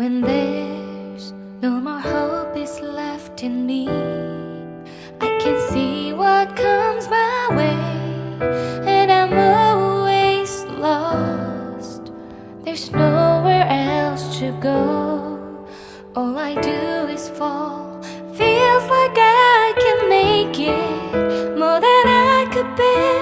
When there's no more hope is left in me, I can see what comes my way, and I'm always lost. There's nowhere else to go. All I do is fall. Feels like I can make it more than I could bear.